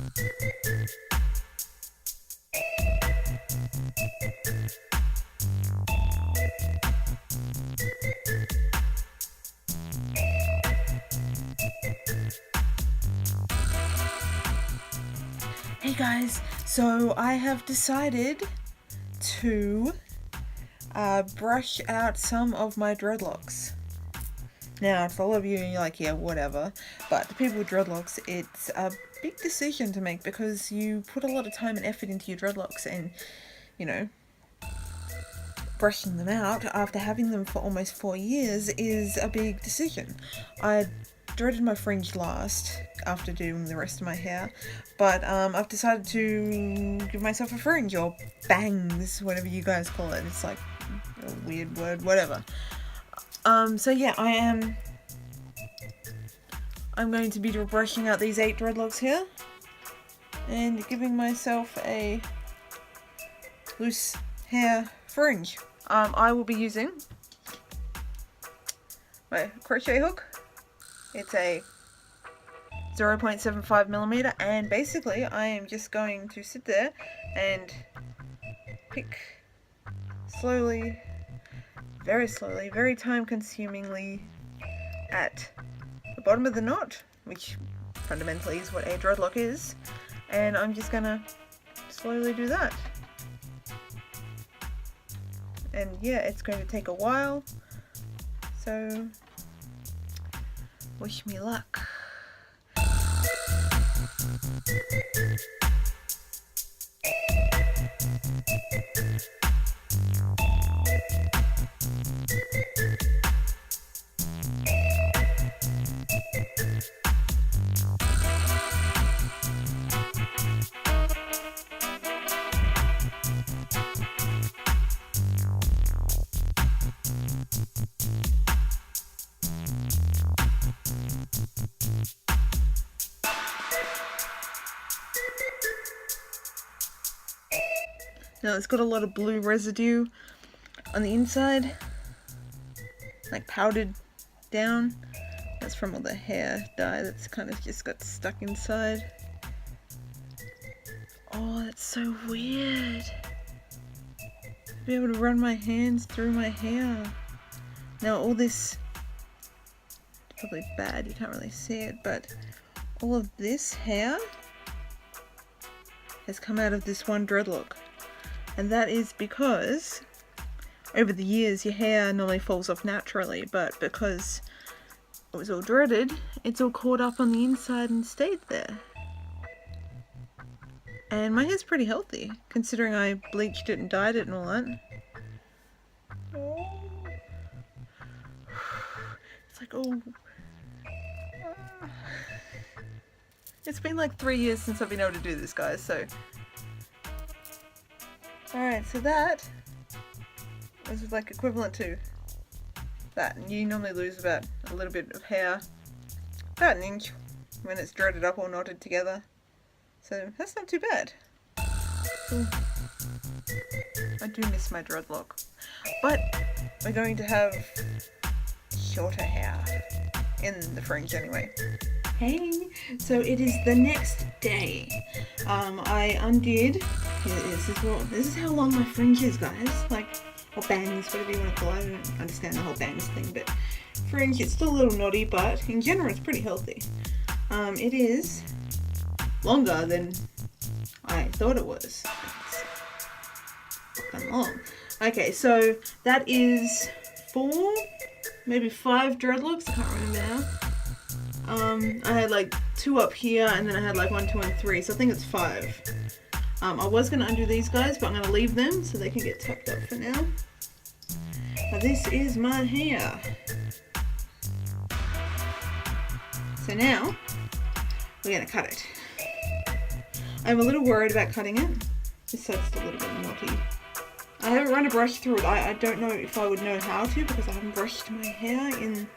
Hey guys, so I have decided to brush out some of my dreadlocks. Now, for a lot of you, you're like, yeah, whatever. But the people with dreadlocks, it's a big decision to make because you put a lot of time and effort into your dreadlocks, and, you know, brushing them out after having them for almost 4 years is a big decision. I dreaded my fringe last after doing the rest of my hair, but I've decided to give myself a fringe, or bangs, whatever you guys call it. It's like a weird word, whatever. So yeah, I'm going to be brushing out these 8 dreadlocks here and giving myself a loose hair fringe. I will be using my crochet hook. It's a 0.75mm, and basically I am just going to sit there and pick slowly, very time consumingly at the bottom of the knot, which fundamentally is what a dreadlock is, and I'm just gonna slowly do that. And yeah, it's going to take a while, so wish me luck. Now it's got a lot of blue residue on the inside, like powdered down. That's from all the hair dye that's kind of just got stuck inside. Oh, that's so weird. To be able to run my hands through my hair. Now all this, it's probably bad, you can't really see it, but all of this hair has come out of this one dreadlock. And that is because over the years your hair normally falls off naturally, but because it was all dreaded, it's all caught up on the inside and stayed there. And my hair's pretty healthy, considering I bleached it and dyed it and all that. Oh. It's like, oh. It's been like 3 years since I've been able to do this, guys, so. Alright, so that is like equivalent to that, and you normally lose about a little bit of hair, about an inch, when it's dreaded up or knotted together, so that's not too bad. Ooh. I do miss my dreadlock, but we're going to have shorter hair, in the fringe anyway. Hey, so it is the next day. I undid, this is how long my fringe is, guys, like, or bangs, whatever you want to call it. I don't understand the whole bangs thing, but fringe, it's still a little knotty, but in general it's pretty healthy. It is longer than I thought it was. It's fucking long. Okay, so that is 4, maybe 5 dreadlocks, I can't remember now. I had like 2 up here, and then I had like 1, 2, and 3, so I think it's 5. I was going to undo these guys, but I'm going to leave them so they can get tucked up for now. Now this is my hair. So now, we're going to cut it. I'm a little worried about cutting it. This side's still a little bit knotty. I haven't run a brush through it. I don't know if I would know how to, because I haven't brushed my hair in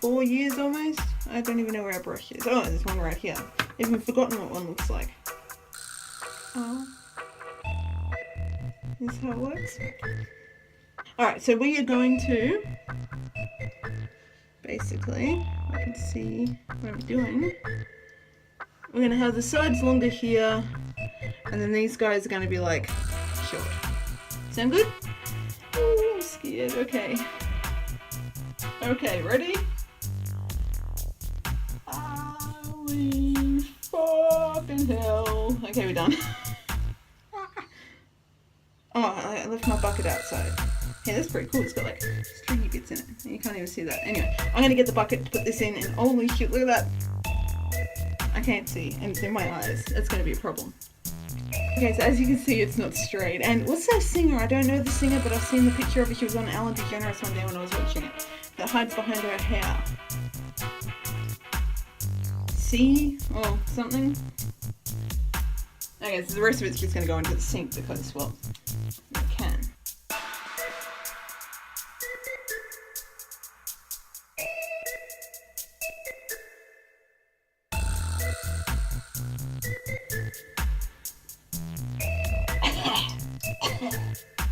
4 years almost. I don't even know where our brush is. Oh, there's one right here. I've even forgotten what one looks like. Oh. This is how it works. Alright, so we are going to, basically, I can see what I'm doing. we're going to have the sides longer here, and then these guys are going to be like short. Sound good? Oh, I'm scared. Okay. Okay, ready? Holy fucking hell. Okay, we're done. Oh, I left my bucket outside. Yeah, that's pretty cool. It's got like stringy bits in it. You can't even see that. Anyway, I'm going to get the bucket to put this in, and holy shit, look at that. I can't see, and it's in my eyes. That's going to be a problem. Okay, so as you can see, it's not straight. And what's that singer? I don't know the singer, but I've seen the picture of her. She was on Ellen DeGeneres one day when I was watching it. That hides behind her hair. C or something? Okay, so the rest of it's just going to go into the sink because, well, it can.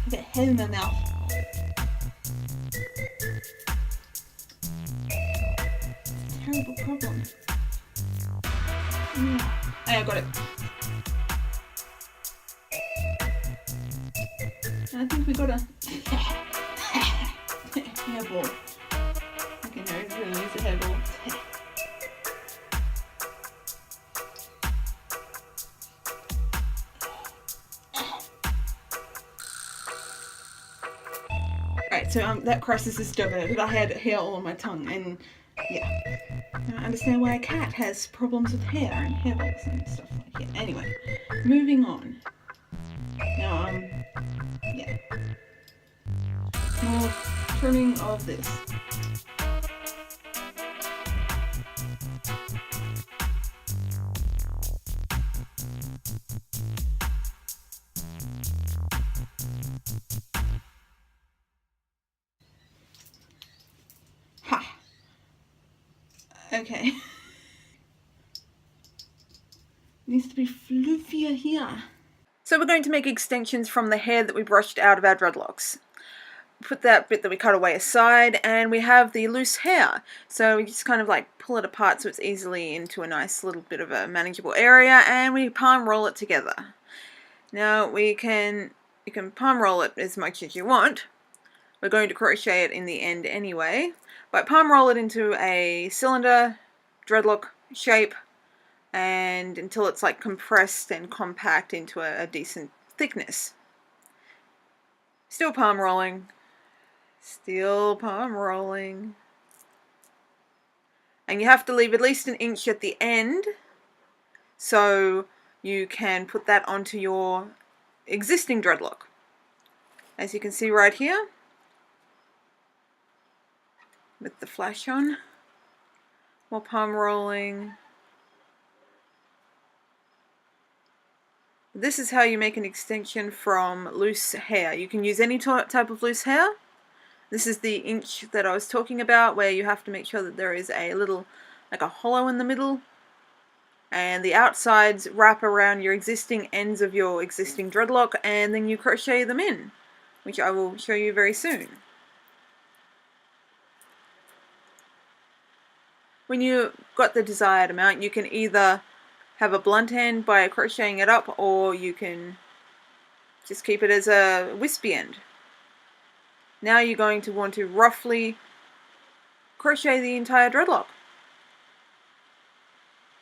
I've got hair in my mouth. Terrible problem. Hey, I got it. I think we got a hairball. Okay, no, it really is a hairball. Right, so that crosses the stove because I had hair all on my tongue, and yeah. Now I understand why a cat has problems with hair and hairballs and stuff like that. Anyway, moving on. Now, yeah. More trimming of this. Ha! Okay. Needs to be floofier here. So we're going to make extensions from the hair that we brushed out of our dreadlocks. Put that bit that we cut away aside, and we have the loose hair. So we just kind of like pull it apart so it's easily into a nice little bit of a manageable area, and we palm roll it together. Now you can palm roll it as much as you want. We're going to crochet it in the end anyway, but palm roll it into a cylinder dreadlock shape, and until it's like compressed and compact into a decent thickness. Still palm rolling. Still palm rolling. And you have to leave at least an inch at the end so you can put that onto your existing dreadlock. As you can see right here, with the flash on, more palm rolling. This is how you make an extension from loose hair. You can use any type of loose hair. This is the inch that I was talking about, where you have to make sure that there is a little, like a hollow in the middle, and the outsides wrap around your existing ends of your existing dreadlock, and then you crochet them in, which I will show you very soon. When you've got the desired amount, you can either have a blunt end by crocheting it up, or you can just keep it as a wispy end. Now you're going to want to roughly crochet the entire dreadlock.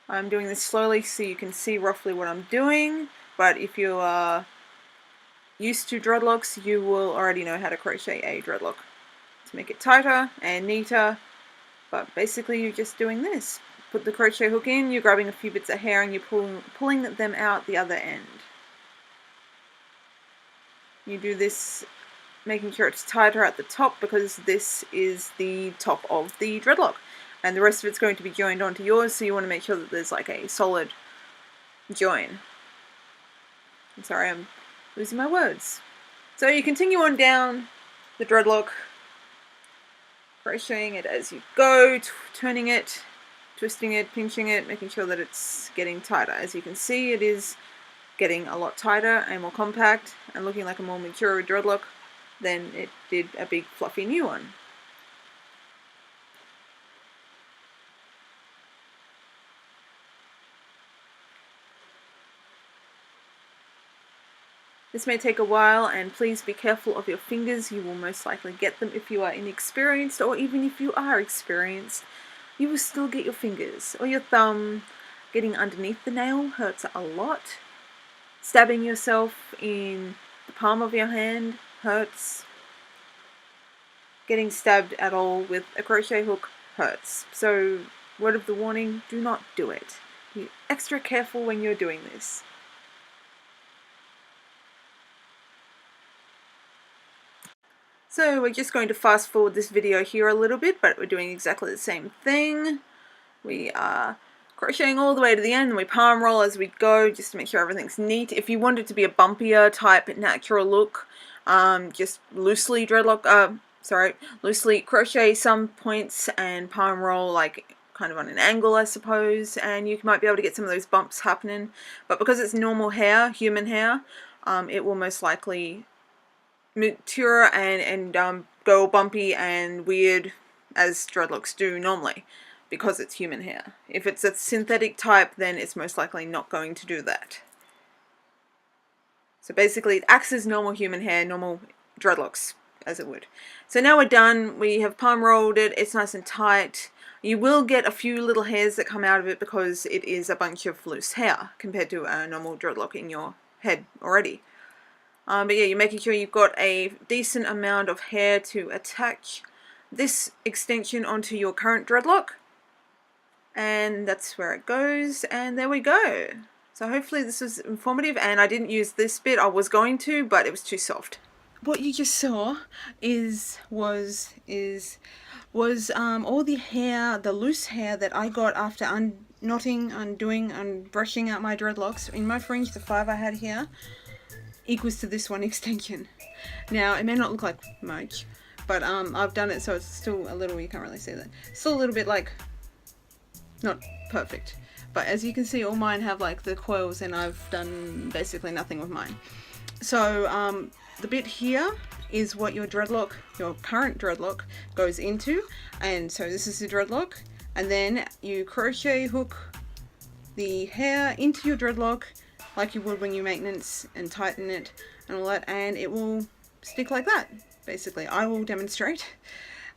I'm doing this slowly so you can see roughly what I'm doing, but if you are used to dreadlocks, you will already know how to crochet a dreadlock to make it tighter and neater. But basically you're just doing this. Put the crochet hook in, you're grabbing a few bits of hair and you're pulling them out the other end. You do this making sure it's tighter at the top, because this is the top of the dreadlock, and the rest of it's going to be joined onto yours, so you want to make sure that there's like a solid join. I'm sorry, I'm losing my words. So you continue on down the dreadlock, crocheting it as you go, turning it, twisting it, pinching it, making sure that it's getting tighter. As you can see, it is getting a lot tighter and more compact and looking like a more mature dreadlock than it did a big fluffy new one. This may take a while, and please be careful of your fingers. You will most likely get them if you are inexperienced, or even if you are experienced, you will still get your fingers or your thumb. Getting underneath the nail hurts a lot. Stabbing yourself in the palm of your hand hurts. Getting stabbed at all with a crochet hook hurts. So, word of the warning, do not do it. Be extra careful when you're doing this. So we're just going to fast forward this video here a little bit, but we're doing exactly the same thing. We are crocheting all the way to the end, and we palm roll as we go, just to make sure everything's neat. If you want it to be a bumpier type natural look, just loosely loosely crochet some points and palm roll like kind of on an angle, I suppose, and you might be able to get some of those bumps happening. But because it's normal hair, human hair, it will most likely mature and go bumpy and weird as dreadlocks do normally, because it's human hair. If it's a synthetic type, then it's most likely not going to do that. So basically it acts as normal human hair, normal dreadlocks as it would. So now we're done. We have palm rolled it. It's nice and tight. You will get a few little hairs that come out of it because it is a bunch of loose hair compared to a normal dreadlock in your head already. But yeah, you're making sure you've got a decent amount of hair to attach this extension onto your current dreadlock. And that's where it goes, and there we go. So hopefully this was informative, and I didn't use this bit. I was going to, but it was too soft. What you just saw was all the hair, the loose hair that I got after unknotting, undoing, and brushing out my dreadlocks. In my fringe, the 5 I had here equals to this one extension. Now it may not look like much, but I've done it so it's still a little, you can't really see that, still a little bit like not perfect, but as you can see all mine have like the coils, and I've done basically nothing with mine. So the bit here is what your dreadlock, your current dreadlock, goes into, and so this is the dreadlock, and then you crochet hook the hair into your dreadlock like you would when you maintenance and tighten it and all that, and it will stick like that. Basically, I will demonstrate.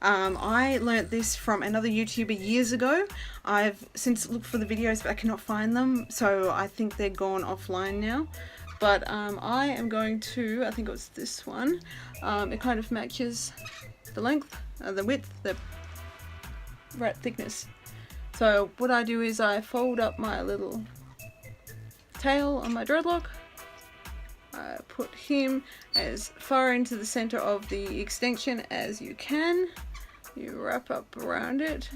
I learnt this from another YouTuber years ago. I've since looked for the videos, but I cannot find them, so I think they're gone offline now. But I am going to, I think it was this one. It kind of matches the length, the width, the right thickness. So what I do is I fold up my little tail on my dreadlock. I put him as far into the center of the extension as you can. You wrap up around it,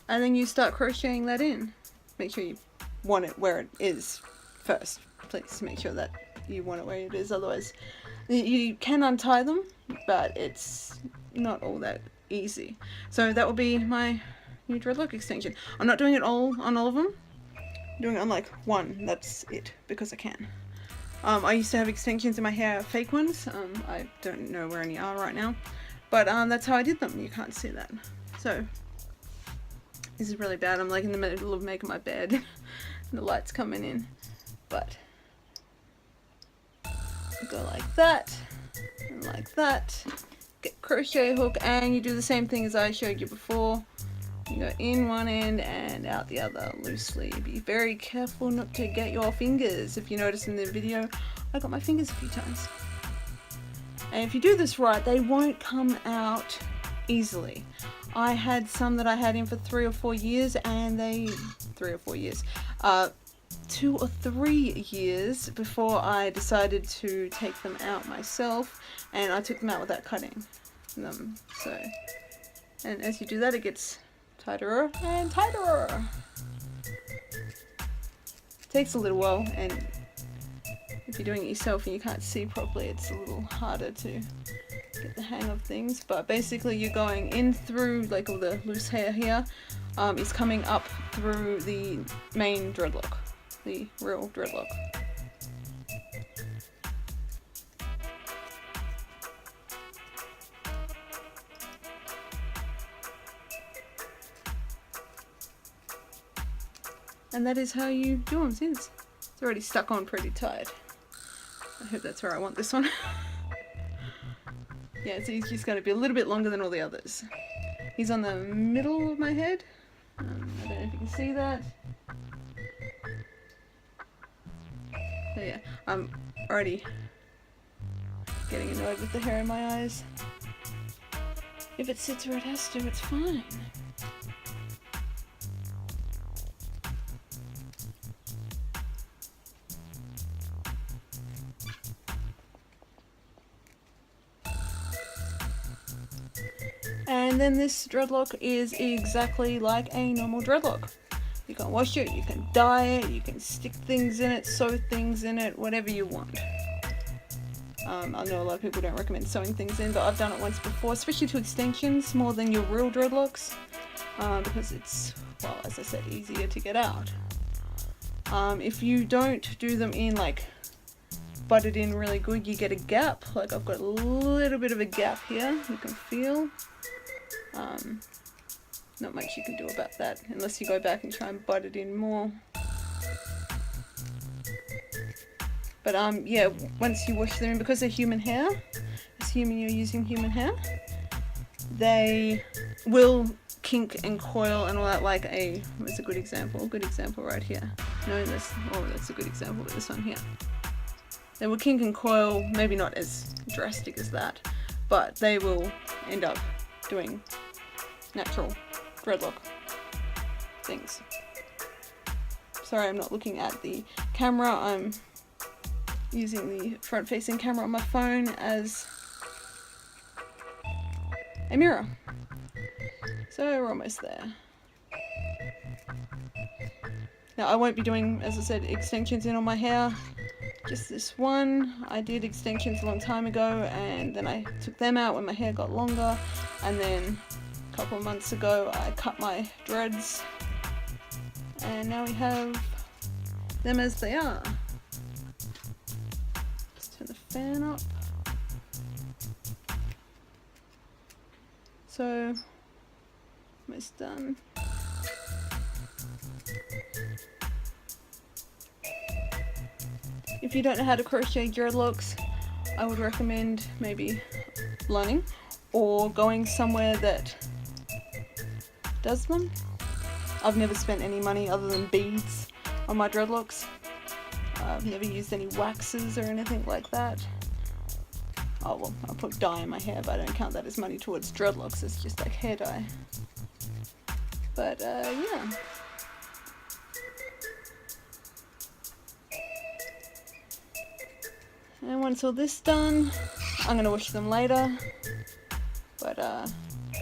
and then you start crocheting that in. Make sure you want it where it is first. Please make sure that you want it where it is, otherwise you can untie them, but it's not all that easy. So that will be my new dreadlock extension. I'm not doing it all on all of them. I'm doing it on like one, that's it, because I can. I used to have extensions in my hair, fake ones. I don't know where any are right now, but that's how I did them. You can't see that. So this is really bad. I'm like in the middle of making my bed and the light's coming in, but go like that and like that. Get crochet hook, and you do the same thing as I showed you before. You go in one end and out the other loosely. Be very careful not to get your fingers. If you notice in the video, I got my fingers a few times. And if you do this right, they won't come out easily. I had some that I had in for 3 or 4 years, and 2 or 3 years before I decided to take them out myself, and I took them out without cutting them. So, and as you do that, it gets tighter and tighter. Takes a little while, and if you're doing it yourself and you can't see properly, it's a little harder to get the hang of things. But basically you're going in through, like all the loose hair here is coming up through the main dreadlock, the real dreadlock. And that is how you do them. See, it's already stuck on pretty tight. I hope that's where I want this one. Yeah, so he's just going to be a little bit longer than all the others. He's on the middle of my head. I don't know if you can see that. So yeah, I'm already getting annoyed with the hair in my eyes. If it sits where it has to, it's fine. And then this dreadlock is exactly like a normal dreadlock. You can wash it, you can dye it, you can stick things in it, sew things in it, whatever you want. I know a lot of people don't recommend sewing things in, but I've done it once before, especially to extensions more than your real dreadlocks, because it's, well, as I said, easier to get out. If you don't do them in like butted in really good, you get a gap. Like I've got a little bit of a gap here, you can feel. Not much you can do about that unless you go back and try and butt it in more. But yeah, once you wash them in, because they're human hair, assuming you're using human hair, they will kink and coil and all that like a, what's a good example? A good example right here. No, that's a good example with this one here. They will kink and coil, maybe not as drastic as that, but they will end up doing natural dreadlock things. Sorry, I'm not looking at the camera. I'm using the front-facing camera on my phone as a mirror. So we're almost there. Now I won't be doing, as I said, extensions in on my hair. Just this one. I did extensions a long time ago and then I took them out when my hair got longer, and then a couple of months ago I cut my dreads and now we have them as they are. Just turn the fan up. So almost done. If you don't know how to crochet dreadlocks, I would recommend maybe learning or going somewhere that does them. I've never spent any money other than beads on my dreadlocks. I've never used any waxes or anything like that. Oh well, I put dye in my hair, but I don't count that as money towards dreadlocks, it's just like hair dye. But yeah. And once all this done, I'm going to wash them later. But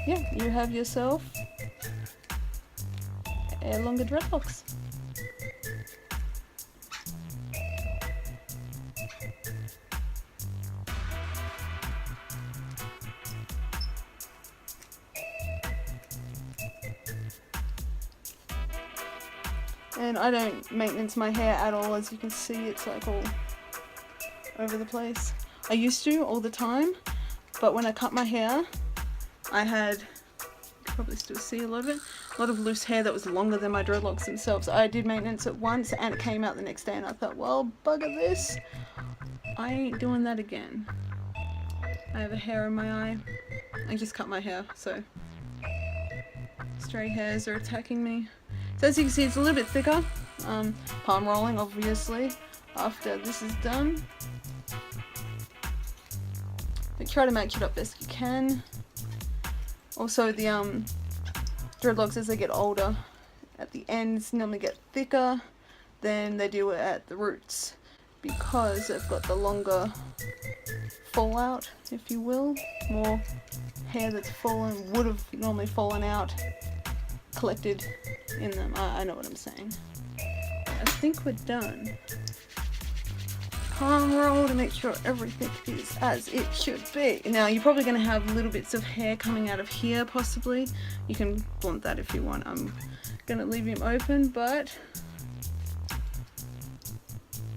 yeah, you have yourself a longer dreadlocks. And I don't maintenance my hair at all, as you can see, it's like all over the place. I used to all the time, but when I cut my hair, I had, you can probably still see a lot of it, a lot of loose hair that was longer than my dreadlocks themselves. I did maintenance it once and it came out the next day and I thought, well, bugger this, I ain't doing that again. I have a hair in my eye. I just cut my hair, so stray hairs are attacking me. So as you can see, it's a little bit thicker. Palm rolling, obviously, after this is done. But try to match it up best you can. Also, the dreadlocks, as they get older, at the ends normally get thicker than they do at the roots, because they've got the longer fallout, if you will. More hair that's fallen, would have normally fallen out, collected in them. I know what I'm saying. I think we're done. Palm roll to make sure everything is as it should be. Now you're probably going to have little bits of hair coming out of here possibly. You can blunt that if you want. I'm going to leave him open, but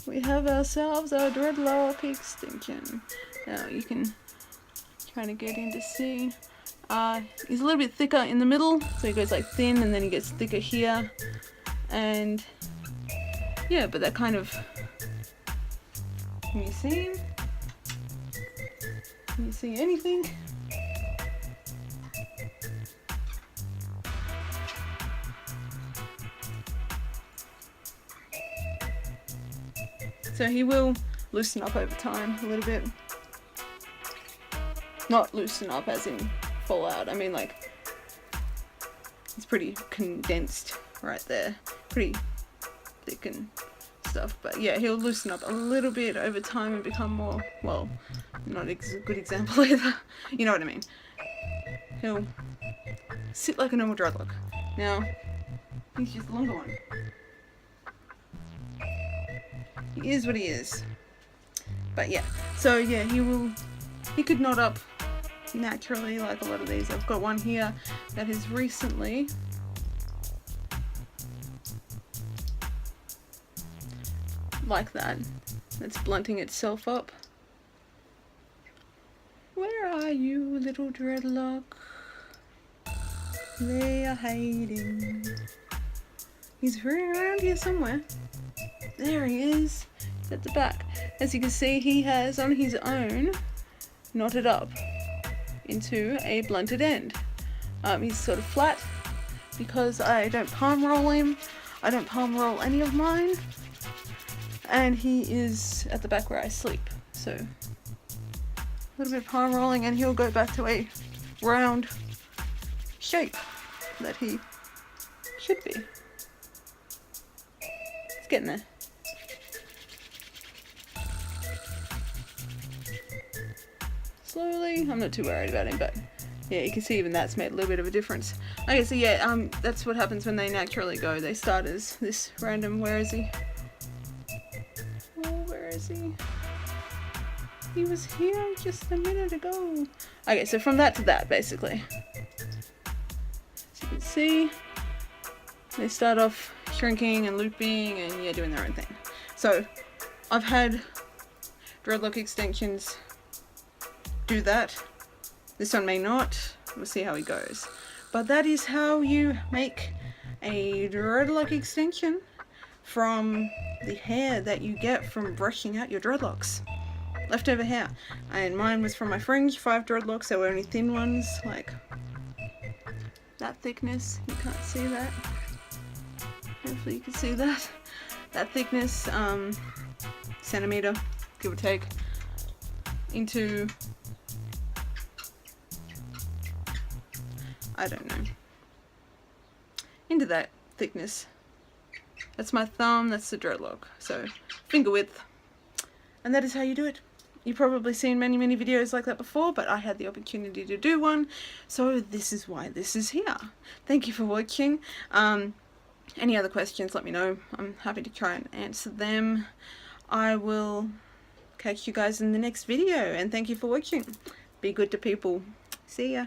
we have ourselves our dreadlock extension. Now you can try to get in to see. He's a little bit thicker in the middle, so he goes like thin and then he gets thicker here. And yeah, but that kind of Can you see him? Can you see anything? So he will loosen up over time a little bit. Not loosen up as in fall out. I mean, like, it's pretty condensed right there. Pretty thick and stuff. But yeah, he'll loosen up a little bit over time and become more, well, not a good example either. You know what I mean. He'll sit like a normal dreadlock. Now, he's just the longer one. He is what he is. But yeah, so yeah, he could knot up naturally like a lot of these. I've got one here that has recently like that. It's blunting itself up. Where are you, little dreadlock? They are hiding. He's running around here somewhere. There he is. He's at the back. As you can see, he has on his own knotted up into a blunted end. He's sort of flat because I don't palm roll him. I don't palm roll any of mine. And he is at the back where I sleep. So a little bit of palm rolling and he'll go back to a round shape that he should be. It's getting there. Slowly, I'm not too worried about him, but yeah, you can see even that's made a little bit of a difference. Okay, so yeah, that's what happens when they naturally go. They start as this random, where is he? Oh, where is he? He was here just a minute ago. Okay, so from that to that, basically. As you can see, they start off shrinking and looping and yeah, doing their own thing. So I've had dreadlock extensions do that. This one may not. We'll see how he goes. But that is how you make a dreadlock extension from the hair that you get from brushing out your dreadlocks. Leftover hair. And mine was from my fringe, 5 dreadlocks. They were only thin ones, like that thickness. You can't see that. Hopefully you can see that. That thickness, centimeter, give or take, into, I don't know, into that thickness. That's my thumb, that's the dreadlock. So, finger width. And that is how you do it. You've probably seen many videos like that before, but I had the opportunity to do one, so this is why this is here. Thank you for watching. Any other questions, let me know. I'm happy to try and answer them. I will catch you guys in the next video, and thank you for watching. Be good to people. See ya.